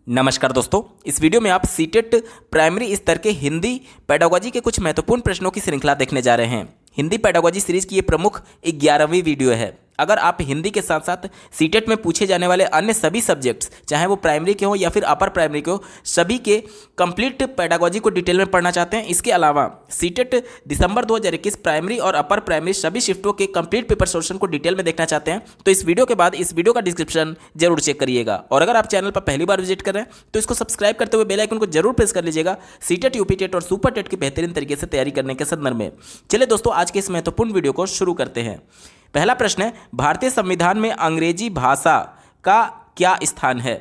नमस्कार दोस्तों, इस वीडियो में आप सीटेट प्राइमरी स्तर के हिंदी पेडागोजी के कुछ महत्वपूर्ण प्रश्नों की श्रृंखला देखने जा रहे हैं। हिंदी पेडागोजी सीरीज की ये प्रमुख 11वीं वीडियो है। अगर आप हिंदी के साथ साथ सीटेट में पूछे जाने वाले अन्य सभी सब्जेक्ट्स, चाहे वो प्राइमरी के हो या फिर अपर प्राइमरी के हो, सभी के कंप्लीट पेडागोजी को डिटेल में पढ़ना चाहते हैं, इसके अलावा सीटेट दिसंबर 2021 प्राइमरी और अपर प्राइमरी सभी शिफ्टों के कंप्लीट पेपर सोल्यूशन को डिटेल में देखना चाहते हैं, तो इस वीडियो के बाद इस वीडियो का डिस्क्रिप्शन जरूर चेक करिएगा। और अगर आप चैनल पर पहली बार विजिट कर रहे हैं तो इसको सब्सक्राइब करते हुए बेल आइकन को जरूर प्रेस कर लीजिएगा, सीटेट, यूपी टेट और सुपर टेट की बेहतरीन तरीके से तैयारी करने के संदर्भ में। चलिए दोस्तों, आज के इस महत्वपूर्ण वीडियो को शुरू करते हैं। पहला प्रश्न है, भारतीय संविधान में अंग्रेजी भाषा का क्या स्थान है?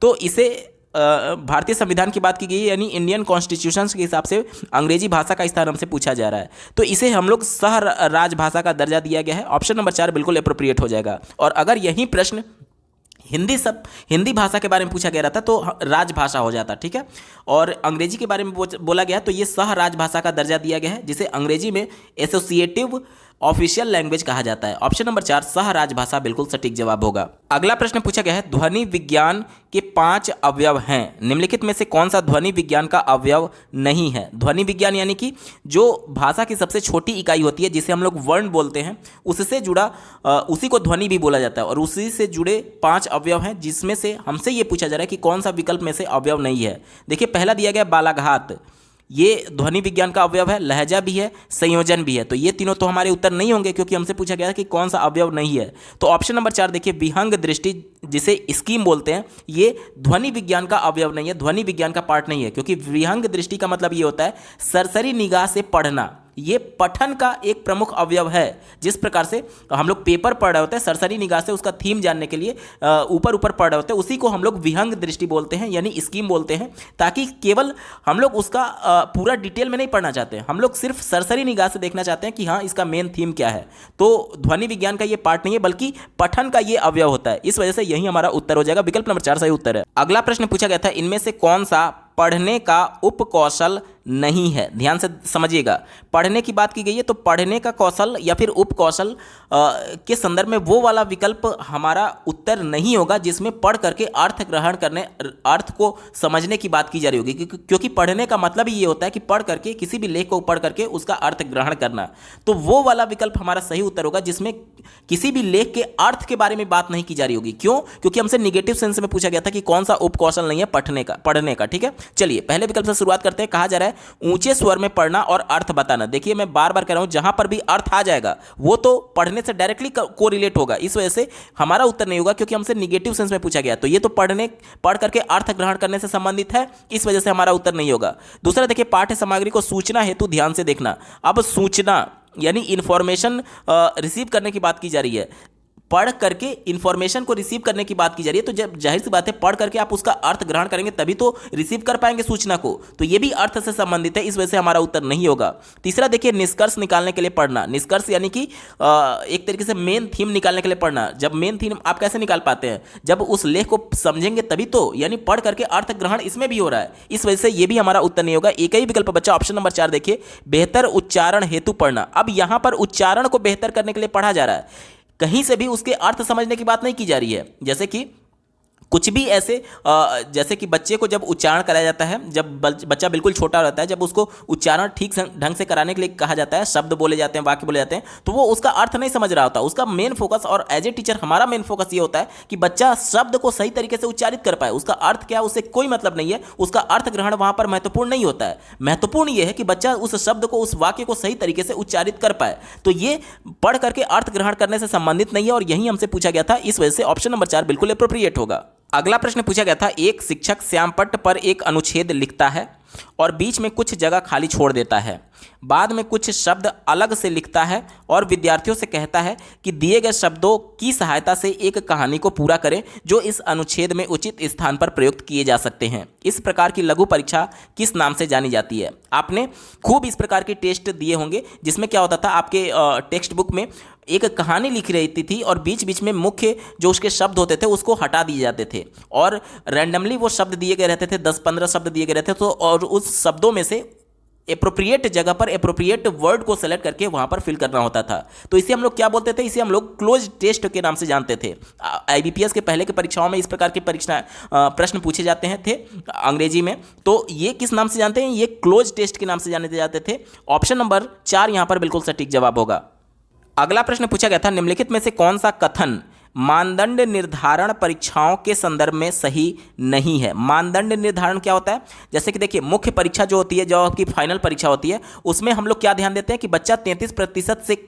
तो इसे भारतीय संविधान की बात की गई है, यानी इंडियन कॉन्स्टिट्यूशन के हिसाब से अंग्रेजी भाषा का स्थान हमसे पूछा जा रहा है, तो इसे हम लोग सह राजभाषा का दर्जा दिया गया है। ऑप्शन नंबर 4 बिल्कुल अप्रोप्रिएट हो जाएगा। और अगर यही प्रश्न हिंदी भाषा के बारे में पूछा गया रहता तो राजभाषा हो जाता, ठीक है। और अंग्रेजी के बारे में बोला गया तो ये सह राजभाषा का दर्जा दिया गया है, जिसे अंग्रेजी में एसोसिएटिव ऑफिशियल लैंग्वेज कहा जाता है। ऑप्शन नंबर 4 सह राजभाषा बिल्कुल सटीक जवाब होगा। अगला प्रश्न पूछा गया है, ध्वनि विज्ञान के 5 अवयव हैं, निम्नलिखित में से कौन सा ध्वनि विज्ञान का अवयव नहीं है? ध्वनि विज्ञान यानी कि जो भाषा की सबसे छोटी इकाई होती है, जिसे हम लोग वर्ण बोलते हैं, उससे जुड़ा उसी को ध्वनि भी बोला जाता है। और उसी से जुड़े 5 अवयव हैं, जिसमें से हमसे ये पूछा जा रहा है कि कौन सा विकल्प में से अवयव नहीं है। देखिए, पहला दिया गया बालाघात, ये ध्वनि विज्ञान का अवयव है। लहजा भी है, संयोजन भी है, तो ये तीनों तो हमारे उत्तर नहीं होंगे, क्योंकि हमसे पूछा गया है कि कौन सा अवयव नहीं है। तो ऑप्शन नंबर 4 देखिए, विहंग दृष्टि, जिसे स्कीम बोलते हैं, ये ध्वनि विज्ञान का अवयव नहीं है, ध्वनि विज्ञान का पार्ट नहीं है, क्योंकि विहंग दृष्टि का मतलब ये होता है सरसरी निगाह से पढ़ना। ये पठन का एक प्रमुख अवयव है। जिस प्रकार से हम लोग पेपर पढ़ रहे होते हैं सरसरी निगाह से उसका थीम जानने के लिए ऊपर ऊपर पढ़ रहे होते हैं, उसी को हम लोग विहंग दृष्टि बोलते हैं, यानी स्कीम बोलते हैं। ताकि केवल हम लोग उसका पूरा डिटेल में नहीं पढ़ना चाहते हैं, हम लोग सिर्फ सरसरी निगाह से देखना चाहते हैं कि हाँ, इसका मेन थीम क्या है। तो ध्वनि विज्ञान का ये पार्ट नहीं है, बल्कि पठन का ये अवयव होता है। इस वजह से यही हमारा उत्तर हो जाएगा, विकल्प नंबर 4 सही उत्तर है। अगला प्रश्न पूछा गया था, इनमें से कौन सा पढ़ने का उपकौशल नहीं है? ध्यान से समझिएगा, पढ़ने की बात की गई है तो पढ़ने का कौशल या फिर उपकौशल के संदर्भ में वो वाला विकल्प हमारा उत्तर नहीं होगा जिसमें पढ़ करके अर्थ ग्रहण करने, अर्थ को समझने की बात की जा रही होगी, क्योंकि पढ़ने का मतलब ही ये होता है कि पढ़ करके, किसी भी लेख को पढ़ करके उसका अर्थ ग्रहण करना। तो वो वाला विकल्प हमारा सही उत्तर होगा जिसमें किसी भी लेख के अर्थ के बारे में बात नहीं की जा रही होगी। क्यों? क्योंकि हमसे निगेटिव सेंस में पूछा गया था कि कौन सा उपकौशल नहीं है पढ़ने का, ठीक है। चलिए पहले विकल्प से शुरुआत करते हैं। कहा जा रहा है ऊंचे स्वर में पढ़ना और अर्थ बताना। देखिए, मैं बार बार कह रहा हूं, जहां पर भी अर्थ आ जाएगा वो तो पढ़ने से डायरेक्टली कोरिलेट होगा, इस वजह से हमारा उत्तर नहीं होगा, क्योंकि हमसे निगेटिव सेंस में पूछा गया। तो ये तो पढ़ करके अर्थ ग्रहण करने से संबंधित है, इस वजह से हमारा उत्तर नहीं होगा। दूसरा देखिए, पाठ्य सामग्री को सूचना हेतु ध्यान से देखना। अब सूचना यानी इंफॉर्मेशन रिसीव करने की बात की जा रही है, पढ़ करके इंफॉर्मेशन को रिसीव करने की बात की जा रही है। तो जब जाहिर सी बात है, पढ़ करके आप उसका अर्थ ग्रहण करेंगे तभी तो रिसीव कर पाएंगे सूचना को, तो ये भी अर्थ से संबंधित है, इस वजह से हमारा उत्तर नहीं होगा। तीसरा देखिए, निष्कर्ष निकालने के लिए पढ़ना। निष्कर्ष यानी कि एक तरीके से मेन थीम निकालने के लिए पढ़ना। जब मेन थीम आप कैसे निकाल पाते हैं? जब उस लेख को समझेंगे तभी तो, यानी पढ़ करके अर्थ ग्रहण इसमें भी हो रहा है, इस वजह से ये भी हमारा उत्तर नहीं होगा। एक ही विकल्प बच्चा ऑप्शन नंबर 4 देखिए, बेहतर उच्चारण हेतु पढ़ना। अब यहां पर उच्चारण को बेहतर करने के लिए पढ़ा जा रहा है, कहीं से भी उसके अर्थ समझने की बात नहीं की जा रही है। जैसे कि कुछ भी ऐसे जैसे कि बच्चे को जब उच्चारण कराया जाता है, जब बच्चा बिल्कुल छोटा रहता है, जब उसको उच्चारण ठीक ढंग से कराने के लिए कहा जाता है, शब्द बोले जाते हैं, वाक्य बोले जाते हैं, तो वो उसका अर्थ नहीं समझ रहा होता। उसका मेन फोकस, और एज ए टीचर हमारा मेन फोकस ये होता है कि बच्चा शब्द को सही तरीके से उच्चारित कर पाए। उसका अर्थ क्या, उससे कोई मतलब नहीं है, उसका अर्थ ग्रहण वहां पर महत्वपूर्ण नहीं होता है। महत्वपूर्ण ये है कि बच्चा उस शब्द को, उस वाक्य को सही तरीके से उच्चारित कर पाए। तो ये पढ़ करके अर्थ ग्रहण करने से संबंधित नहीं है, और यही हमसे पूछा गया था, इस वजह से ऑप्शन नंबर 4 बिल्कुल एप्रोप्रिएट होगा। अगला प्रश्न पूछा गया था, एक शिक्षक श्यामपट्ट पर एक अनुच्छेद लिखता है और बीच में कुछ जगह खाली छोड़ देता है, बाद में कुछ शब्द अलग से लिखता है और विद्यार्थियों से कहता है कि दिए गए शब्दों की सहायता से एक कहानी को पूरा करें जो इस अनुच्छेद में उचित स्थान पर प्रयुक्त किए जा सकते हैं। इस प्रकार की लघु परीक्षा किस नाम से जानी जाती है? आपने खूब इस प्रकार के टेस्ट दिए होंगे, जिसमें क्या होता था, आपके टेक्स्ट बुक में एक कहानी लिखी रहती थी और बीच बीच में मुख्य जो उसके शब्द होते थे उसको हटा दिए जाते थे, और रैंडमली वो शब्द दिए गए रहते थे, 10-15 शब्द दिए गए रहते थे, तो और उस शब्दों में से एप्रोप्रिएट जगह पर एप्रोप्रिएट वर्ड को सेलेक्ट करके वहां पर फिल करना होता था। तो इसे हम लोग क्या बोलते थे? इसे हम लोग क्लोज टेस्ट के नाम से जानते थे। आईबीपीएस के पहले की परीक्षाओं में इस प्रकार के परीक्षा प्रश्न पूछे जाते हैं थे अंग्रेजी में। तो ये किस नाम से जानते हैं? ये क्लोज टेस्ट के नाम से जाने जाते थे। ऑप्शन नंबर 4 यहां पर बिल्कुल सटीक जवाब होगा। अगला प्रश्न पूछा गया था, निम्नलिखित में से कौन सा कथन मानदंड निर्धारण परीक्षाओं के संदर्भ में सही नहीं है? मानदंड निर्धारण क्या होता है? जैसे कि देखिए, मुख्य परीक्षा जो होती है, जो आपकी फाइनल परीक्षा होती है, उसमें हम लोग क्या ध्यान देते हैं कि बच्चा 33% से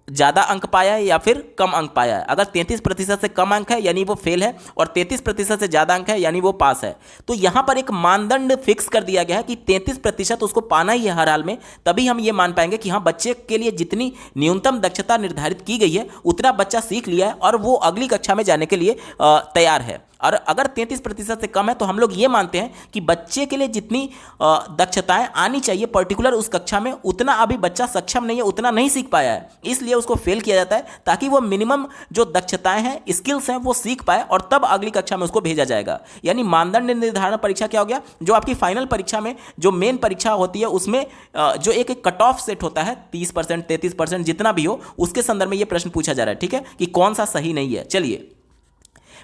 ज़्यादा अंक पाया है या फिर कम अंक पाया है। अगर 33% से कम अंक है यानी वो फेल है, और 33% से ज़्यादा अंक है यानी वो पास है। तो यहाँ पर एक मानदंड फिक्स कर दिया गया है कि 33% उसको पाना ही है हर हाल में, तभी हम ये मान पाएंगे कि हाँ, बच्चे के लिए जितनी न्यूनतम दक्षता निर्धारित की गई है उतना बच्चा सीख लिया है और वो अगली कक्षा में जाने के लिए तैयार है। और अगर 33% से कम है तो हम लोग ये मानते हैं कि बच्चे के लिए जितनी दक्षताएं आनी चाहिए पर्टिकुलर उस कक्षा में, उतना अभी बच्चा सक्षम नहीं है, उतना नहीं सीख पाया है, इसलिए उसको फेल किया जाता है, ताकि वो मिनिमम जो दक्षताएं हैं, स्किल्स हैं, वो सीख पाए और तब अगली कक्षा में उसको भेजा जाएगा। यानी मानदंड निर्धारण परीक्षा क्या हो गया? जो आपकी फाइनल परीक्षा में जो मेन परीक्षा होती है उसमें जो एक कट ऑफ सेट होता है 30%, 33%, जितना भी हो, उसके संदर्भ में ये प्रश्न पूछा जा रहा है। ठीक है, कि कौन सा सही नहीं है। चलिए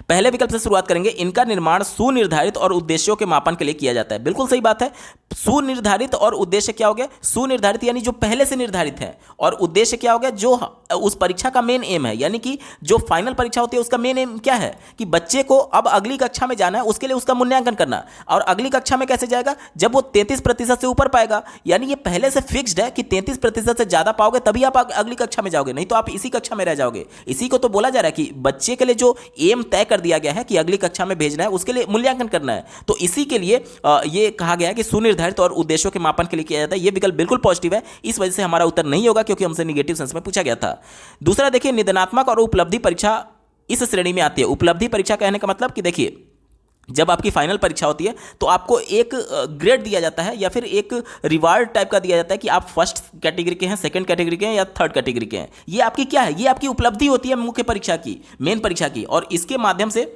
पहले विकल्प से शुरुआत करेंगे। इनका निर्माण सुनिर्धारित और उद्देश्यों के मापन के लिए किया जाता है। बिल्कुल सही बात है। सुनिर्धारित और उद्देश्य क्या हो गया? सुनिर्धारित यानी जो पहले से निर्धारित है, और उद्देश्य क्या हो गया? जो उस परीक्षा का मेन एम है, यानी कि जो फाइनल परीक्षा होती है उसका मेन एम क्या है? कि बच्चे को अब अगली कक्षा में जाना है, उसके लिए उसका मूल्यांकन करना। और अगली कक्षा में कैसे जाएगा? जब वो 33% से ऊपर पाएगा। यानी ये पहले से फिक्स्ड है कि 33% से ज्यादा पाओगे तभी आप अगली कक्षा में जाओगे, नहीं तो आप इसी कक्षा में रह जाओगे। इसी को तो बोला जा रहा है कि बच्चे के लिए जो एम तय कर दिया गया है कि अगली कक्षा में भेजना है, उसके लिए मूल्यांकन करना है। तो इसी के लिए ये कहा गया है कि सुनिर्धारित और उद्देश्यों के मापन के लिए किया जाता है। ये विकल्प बिल्कुल पॉजिटिव है। इस वजह से हमारा उत्तर नहीं होगा, क्योंकि हमसे निगेटिव सेंस में पूछा गया था। दूसरा देखिए, निदानात्मक और उपलब्धि परीक्षा इस श्रेणी में आती है। उपलब्धि परीक्षा कहने का मतलब कि देखिए, जब आपकी फाइनल परीक्षा होती है तो आपको एक ग्रेड दिया जाता है या फिर एक रिवार्ड टाइप का दिया जाता है कि आप फर्स्ट कैटेगरी के हैं, सेकंड कैटेगरी के हैं या थर्ड कैटेगरी के हैं। ये आपकी क्या है? ये आपकी उपलब्धि होती है मुख्य परीक्षा की, मेन परीक्षा की। और इसके माध्यम से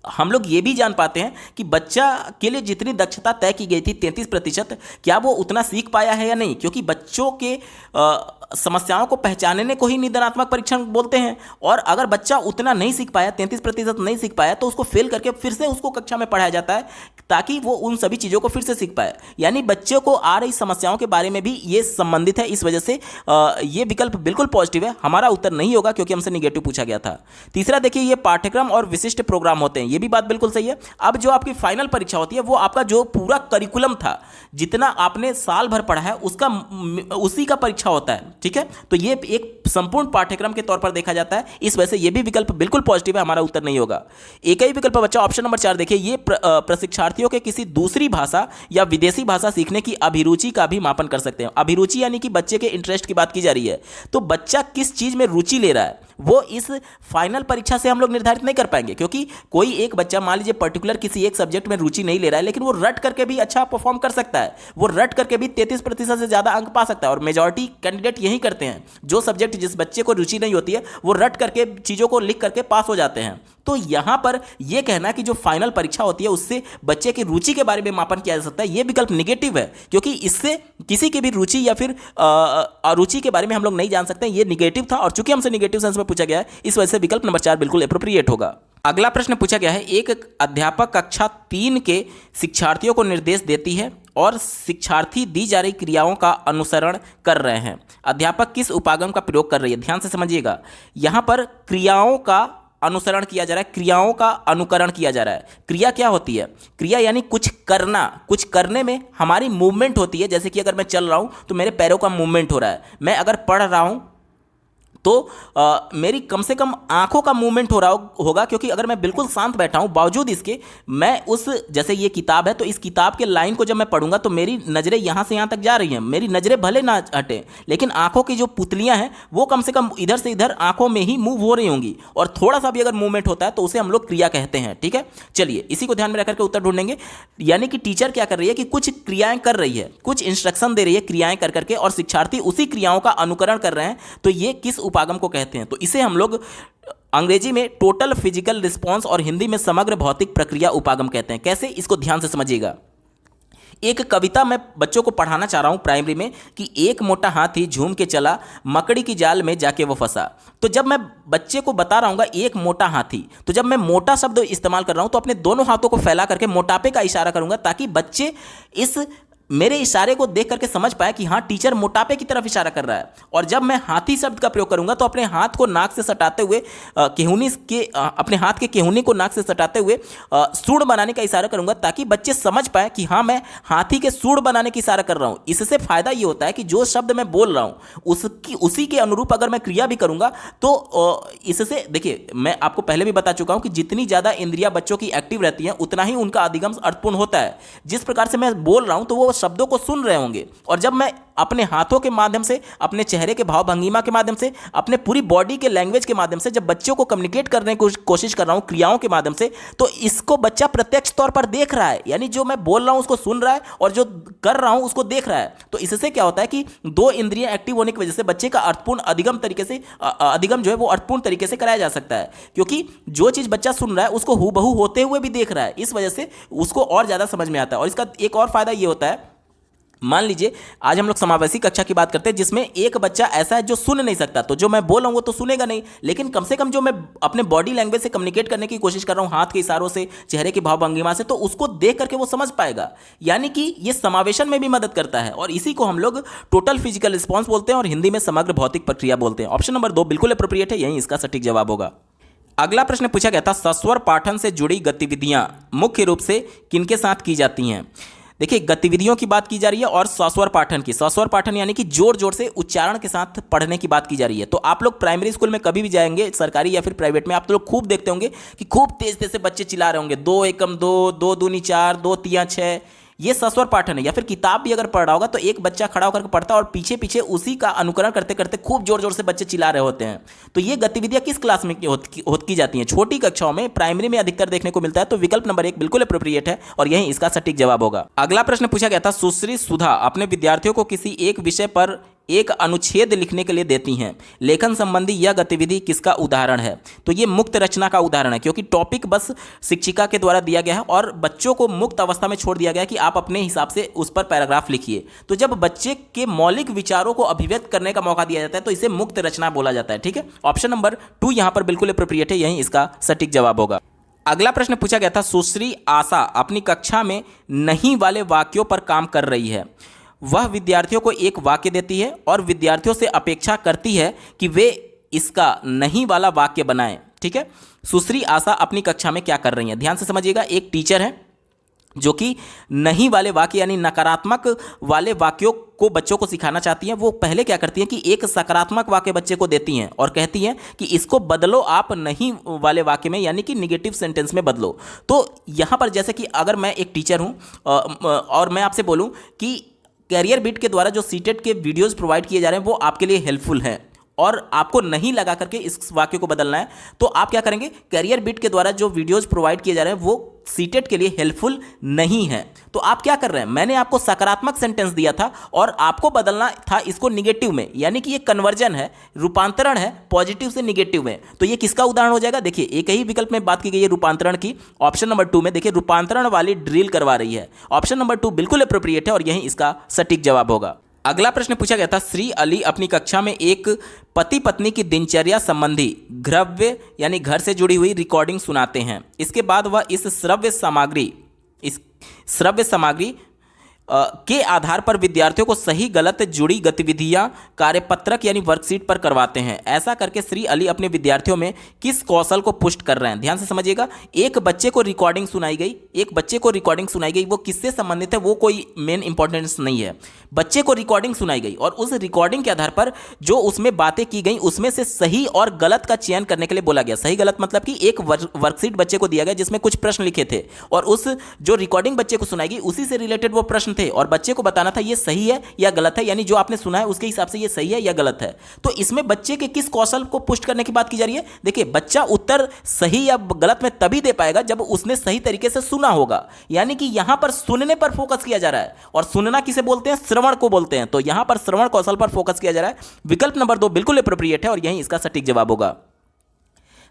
हम लोग ये भी जान पाते हैं कि बच्चा के लिए जितनी दक्षता तय की गई थी 33%, क्या वो उतना सीख पाया है या नहीं। क्योंकि बच्चों के समस्याओं को पहचानने को ही निदानात्मक परीक्षण बोलते हैं। और अगर बच्चा उतना नहीं सीख पाया, 33% नहीं सीख पाया, तो उसको फेल करके फिर से उसको कक्षा में पढ़ाया जाता है, ताकि वो उन सभी चीज़ों को फिर से सीख पाए। यानी बच्चों को आ रही समस्याओं के बारे में भी ये संबंधित है। इस वजह से ये विकल्प बिल्कुल पॉजिटिव है। हमारा उत्तर नहीं होगा, क्योंकि हमसे निगेटिव पूछा गया था। तीसरा देखिए, ये पाठ्यक्रम और विशिष्ट प्रोग्राम होते हैं। ये भी बात बिल्कुल सही है। अब जो आपकी फाइनल परीक्षा होती है वो आपका जो पूरा करिकुलम था, जितना आपने साल भर पढ़ा है, उसका उसी का परीक्षा होता है। ठीक है, तो ये एक संपूर्ण पाठ्यक्रम के तौर पर देखा जाता है। इस वजह से ये भी विकल्प बिल्कुल पॉजिटिव है। हमारा उत्तर नहीं होगा। एक ही विकल्प बच्चा ऑप्शन नंबर 4 देखिए, ये प्रशिक्षार्थियों के किसी दूसरी भाषा या विदेशी भाषा सीखने की अभिरुचि का भी मापन कर सकते हैं। अभिरुचि यानी कि बच्चे के इंटरेस्ट की बात की जा रही है। तो बच्चा किस चीज में रुचि ले रहा है, वो इस फाइनल परीक्षा से हम लोग निर्धारित नहीं कर पाएंगे। क्योंकि कोई एक बच्चा मान लीजिए पर्टिकुलर किसी एक सब्जेक्ट में रुचि नहीं ले रहा है, लेकिन वो रट करके भी अच्छा परफॉर्म कर सकता है। वो रट करके भी 33% से ज्यादा अंक पा सकता है। और मेजॉरिटी कैंडिडेट यही करते हैं। जो सब्जेक्ट जिस बच्चे को रुचि नहीं होती है, वो रट करके चीजों को लिख करके पास हो जाते हैं। तो यहां पर यह कहना कि जो फाइनल परीक्षा होती है उससे बच्चे की रुचि के बारे में मापन किया जा सकता है, यह विकल्प निगेटिव है। क्योंकि इससे किसी की भी रुचि या फिर अरुचि के बारे में हम लोग नहीं जान सकते। यह निगेटिव था, और चूंकि हमसे निगेटिव सेंस में पूछा गया है, इस वजह से विकल्प नंबर 4 बिल्कुल एप्रोप्रिएट होगा। अगला प्रश्न पूछा गया है, एक अध्यापक कक्षा 3 के शिक्षार्थियों को निर्देश देती है और शिक्षार्थी दी जा रही क्रियाओं का अनुसरण कर रहे हैं। अध्यापक किस उपागम का प्रयोग कर रही है? ध्यान से समझिएगा। यहां पर क्रियाओं का अनुसरण किया जा रहा है, क्रियाओं का अनुकरण किया जा रहा है। क्रिया क्या होती है? क्रिया यानी कुछ करना। कुछ करने में हमारी मूवमेंट होती है। जैसे कि अगर मैं चल रहा हूं तो मेरे पैरों का मूवमेंट हो रहा है। मैं अगर पढ़ रहा हूं तो मेरी कम से कम आंखों का मूवमेंट हो रहा होगा। क्योंकि अगर मैं बिल्कुल शांत बैठा हूं, बावजूद इसके मैं उस, जैसे ये किताब है तो इस किताब के लाइन को जब मैं पढ़ूंगा तो मेरी नज़रें यहां से यहां तक जा रही हैं। मेरी नज़रें भले ना हटें, लेकिन आंखों की जो पुतलियां हैं वो कम से कम इधर से इधर आंखों में ही मूव हो रही होंगी। और थोड़ा सा भी अगर मूवमेंट होता है तो उसे हम लोग क्रिया कहते हैं। ठीक है, चलिए इसी को ध्यान में रखकर के उत्तर ढूंढेंगे। यानी कि टीचर क्या कर रही है कि कुछ क्रियाएं कर रही है, कुछ इंस्ट्रक्शन दे रही है क्रियाएं कर करके, और शिक्षार्थी उसी क्रियाओं का अनुकरण कर रहे हैं। तो ये किस उपागम को कहते हैं? तो इसे हम लोग अंग्रेजी में टोटल फिजिकल रिस्पॉन्स और हिंदी में समग्र भौतिक प्रक्रिया उपागम कहते हैं। कैसे? इसको ध्यान से समझिएगा। एक कविता मैं बच्चों को पढ़ाना चाह रहा हूं प्राइमरी में कि एक मोटा हाथी झूम के चला, मकड़ी की जाल में जाके वो फंसा। तो जब मैं बच्चे को बता रहा हूँ एक मोटा हाथी, तो जब मैं मोटा शब्द इस्तेमाल कर रहा हूं तो अपने दोनों हाथों को फैला करके मोटापे का इशारा करूंगा, ताकि बच्चे इस मेरे इशारे को देख करके समझ पाए कि हाँ, टीचर मोटापे की तरफ इशारा कर रहा है। और जब मैं हाथी शब्द का प्रयोग करूंगा तो अपने हाथ को नाक से सटाते हुए अपने हाथ के केहूनी को नाक से सटाते हुए सूंड बनाने का इशारा करूंगा, ताकि बच्चे समझ पाए कि हाँ, मैं हाथी के सूंड बनाने की इशारा कर रहा हूं। इससे फायदा ये होता है कि जो शब्द मैं बोल रहा हूं उसी के अनुरूप अगर मैं क्रिया भी करूंगा तो इससे देखिए, मैं आपको पहले भी बता चुका हूं कि जितनी ज्यादा इंद्रियां बच्चों की एक्टिव रहती हैं उतना ही उनका अधिगम अर्थपूर्ण होता है। जिस प्रकार से मैं बोल रहा हूं तो वो शब्दों को सुन रहे होंगे, और जब मैं अपने हाथों के माध्यम से, अपने चेहरे के भाव भंगिमा के माध्यम से, अपने पूरी बॉडी के लैंग्वेज के माध्यम से जब बच्चों को कम्युनिकेट करने की कोशिश कर रहा हूं क्रियाओं के माध्यम से, तो इसको बच्चा प्रत्यक्ष तौर पर देख रहा है। यानी जो मैं बोल रहा हूं उसको सुन रहा है और जो कर रहा हूं उसको देख रहा है। तो इससे क्या होता है कि दो इंद्रियां एक्टिव होने की वजह से बच्चे का अर्थपूर्ण अधिगम जो है वो अर्थपूर्ण तरीके से कराया जा सकता है, क्योंकि जो चीज बच्चा सुन रहा है उसको हूबहू होते हुए भी देख रहा है। इस वजह से उसको और ज्यादा समझ में आता है। और इसका एक और फायदा ये होता है, मान लीजिए आज हम लोग समावेशी कक्षा की बात करते हैं जिसमें एक बच्चा ऐसा है जो सुन नहीं सकता, तो जो मैं बोल रहा हूं वो तो सुनेगा नहीं, लेकिन कम से कम जो मैं अपने बॉडी लैंग्वेज से कम्युनिकेट करने की कोशिश कर रहा हूं, हाथ के इशारों से, चेहरे के भाव भंगिमा से, तो उसको देख करके वो समझ पाएगा। यानी कि ये समावेशन में भी मदद करता है, और इसी को हम लोग टोटल फिजिकल रिस्पॉन्स बोलते हैं और हिंदी में समग्र भौतिक प्रक्रिया बोलते हैं। ऑप्शन नंबर 2 बिल्कुल अप्रोप्रिएट है, यही इसका सटीक जवाब होगा। अगला प्रश्न पूछा गया था, सस्वर पाठन से जुड़ी गतिविधियां मुख्य रूप से किनके साथ की जाती हैं। देखिए, गतिविधियों की बात की जा रही है और सस्वर पाठन की। सस्वर पाठन यानी कि जोर जोर से उच्चारण के साथ पढ़ने की बात की जा रही है। तो आप लोग प्राइमरी स्कूल में कभी भी जाएंगे, सरकारी या फिर प्राइवेट में, आप तो लोग खूब देखते होंगे कि खूब तेज तेज से बच्चे चिल्ला रहे होंगे, 2 एकम 2, 2 दूनी 4, 2 तिया 6। ये सस्वर पाठन है। या फिर किताब भी अगर पढ़ रहा होगा तो एक बच्चा खड़ा होकर पढ़ता है और पीछे पीछे उसी का अनुकरण करते करते खूब जोर जोर से बच्चे चिल्ला रहे होते हैं। तो ये गतिविधियां किस क्लास में की जाती हैं? छोटी कक्षाओं में, प्राइमरी में अधिकतर देखने को मिलता है। तो विकल्प नंबर 1 बिल्कुल अप्रोप्रिएट है और यही इसका सटीक जवाब होगा। अगला प्रश्न पूछा गया था, सुश्री सुधा अपने विद्यार्थियों को किसी एक विषय पर एक अनुच्छेद लिखने के लिए देती हैं। लेखन संबंधी यह गतिविधि किसका उदाहरण है? तो ये मुक्त रचना का उदाहरण है, क्योंकि टॉपिक बस शिक्षिका के द्वारा दिया गया है और बच्चों को मुक्त अवस्था में छोड़ दिया गया है कि आप अपने हिसाब से उस पर पैराग्राफ लिखिए। तो जब बच्चे के मौलिक विचारों को अभिव्यक्त करने का मौका दिया जाता है तो इसे मुक्त रचना बोला जाता है। ठीक है, ऑप्शन नंबर 2 यहां पर बिल्कुल अप्रोप्रिएट है, यही इसका सटीक जवाब होगा। अगला प्रश्न पूछा गया था, सुश्री आशा अपनी कक्षा में नहीं वाले वाक्यों पर काम कर रही है। वह विद्यार्थियों को एक वाक्य देती है और विद्यार्थियों से अपेक्षा करती है कि वे इसका नहीं वाला वाक्य बनाएं। ठीक है, सुश्री आशा अपनी कक्षा में क्या कर रही है? ध्यान से समझिएगा, एक टीचर है जो कि नहीं वाले वाक्य यानी नकारात्मक वाले वाक्यों को बच्चों को सिखाना चाहती हैं। वो पहले क्या करती हैं कि एक सकारात्मक वाक्य बच्चे को देती हैं और कहती हैं कि इसको बदलो आप नहीं वाले वाक्य में, यानी कि निगेटिव सेंटेंस में बदलो। तो यहाँ पर जैसे कि अगर मैं एक टीचर हूँ और मैं आपसे बोलूँ कि कैरियर बिट के द्वारा जो सीटेट के वीडियोस प्रोवाइड किए जा रहे हैं वो आपके लिए हेल्पफुल हैं और आपको नहीं लगा करके इस वाक्य को बदलना है, तो आप क्या करेंगे? कैरियर बिट के द्वारा जो वीडियोस प्रोवाइड किए जा रहे हैं वो सीटेट के लिए हेल्पफुल नहीं है। तो आप क्या कर रहे हैं? मैंने आपको सकारात्मक सेंटेंस दिया था और आपको बदलना था इसको निगेटिव में, यानी कि ये कन्वर्जन है, रूपांतरण है पॉजिटिव से निगेटिव में। तो ये किसका उदाहरण हो जाएगा? देखिए, एक ही विकल्प में बात की गई है रूपांतरण की। ऑप्शन नंबर 2 में देखिए, रूपांतरण वाली ड्रिल करवा रही है। ऑप्शन नंबर 2 बिल्कुल अप्रोप्रिएट है और यही इसका सटीक जवाब होगा। अगला प्रश्न पूछा गया था, श्री अली अपनी कक्षा में एक पति पत्नी की दिनचर्या संबंधी श्रव्य यानी घर से जुड़ी हुई रिकॉर्डिंग सुनाते हैं। इसके बाद वह इस श्रव्य सामग्री के आधार पर विद्यार्थियों को सही गलत जुड़ी गतिविधियां कार्यपत्रक यानी वर्कशीट पर करवाते हैं। ऐसा करके श्री अली अपने विद्यार्थियों में किस कौशल को पुष्ट कर रहे हैं? ध्यान से समझिएगा, एक बच्चे को रिकॉर्डिंग सुनाई गई, वो किससे संबंधित है वो कोई मेन इंपॉर्टेंस नहीं है। बच्चे को रिकॉर्डिंग सुनाई गई और उस रिकॉर्डिंग के आधार पर जो उसमें बातें की गई उसमें से सही और गलत का चयन करने के लिए बोला गया। सही गलत मतलब कि एक वर्कशीट बच्चे को दिया गया जिसमें कुछ प्रश्न लिखे थे और उस जो रिकॉर्डिंग बच्चे को सुनाई गई उसी से रिलेटेड वो प्रश्न थे और बच्चे को बताना था ये सही है या गलत है, यानी जो आपने सुना है उसके हिसाब से ये सही है या गलत है। तो इसमें बच्चे के किस कौशल को पुष्ट करने की बात की जा रही है? देखिए, बच्चा उत्तर सही या गलत में तभी दे पाएगा जब उसने सही तरीके से सुना होगा, यानी कि यहां पर सुनने पर फोकस किया जा रहा है। और सुनना किसे बोलते हैं? श्रवण को बोलते हैं। तो यहां पर श्रवण कौशल पर फोकस किया जा रहा है। विकल्प नंबर 2 बिल्कुल अप्रोप्रिएट है और यही इसका सटीक जवाब होगा।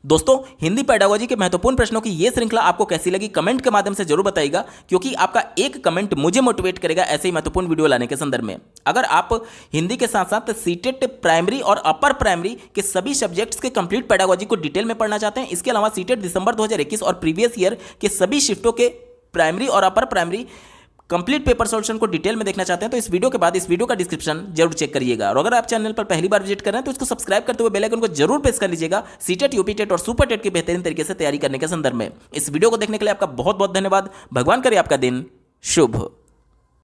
दोस्तों, हिंदी पेडागोजी के महत्वपूर्ण प्रश्नों की यह श्रृंखला आपको कैसी लगी कमेंट के माध्यम से जरूर बताइएगा, क्योंकि आपका एक कमेंट मुझे मोटिवेट करेगा ऐसे ही महत्वपूर्ण वीडियो लाने के संदर्भ में। अगर आप हिंदी के साथ साथ सीटेट प्राइमरी और अपर प्राइमरी के सभी सब्जेक्ट्स के कंप्लीट पेडागोजी को डिटेल में पढ़ना चाहते हैं, इसके अलावा सीटेट दिसंबर 2021 और प्रीवियस ईयर के सभी शिफ्टों के प्राइमरी और upper primary complete paper solution को डिटेल में देखना चाहते हैं, तो इस वीडियो के बाद इस वीडियो का डिस्क्रिप्शन जरूर चेक करिएगा। और अगर आप चैनल पर पहली बार विजिट कर रहे हैं तो इसको सब्सक्राइब करते हुए बेल आइकन को जरूर प्रेस कर लीजिएगा, सीटेट, यूपी टेट और सुपर टेट की बेहतरीन तरीके से तैयारी करने के संदर्भ में। इस वीडियो को देखने के लिए आपका बहुत बहुत धन्यवाद। भगवान करे आपका दिन शुभ हो।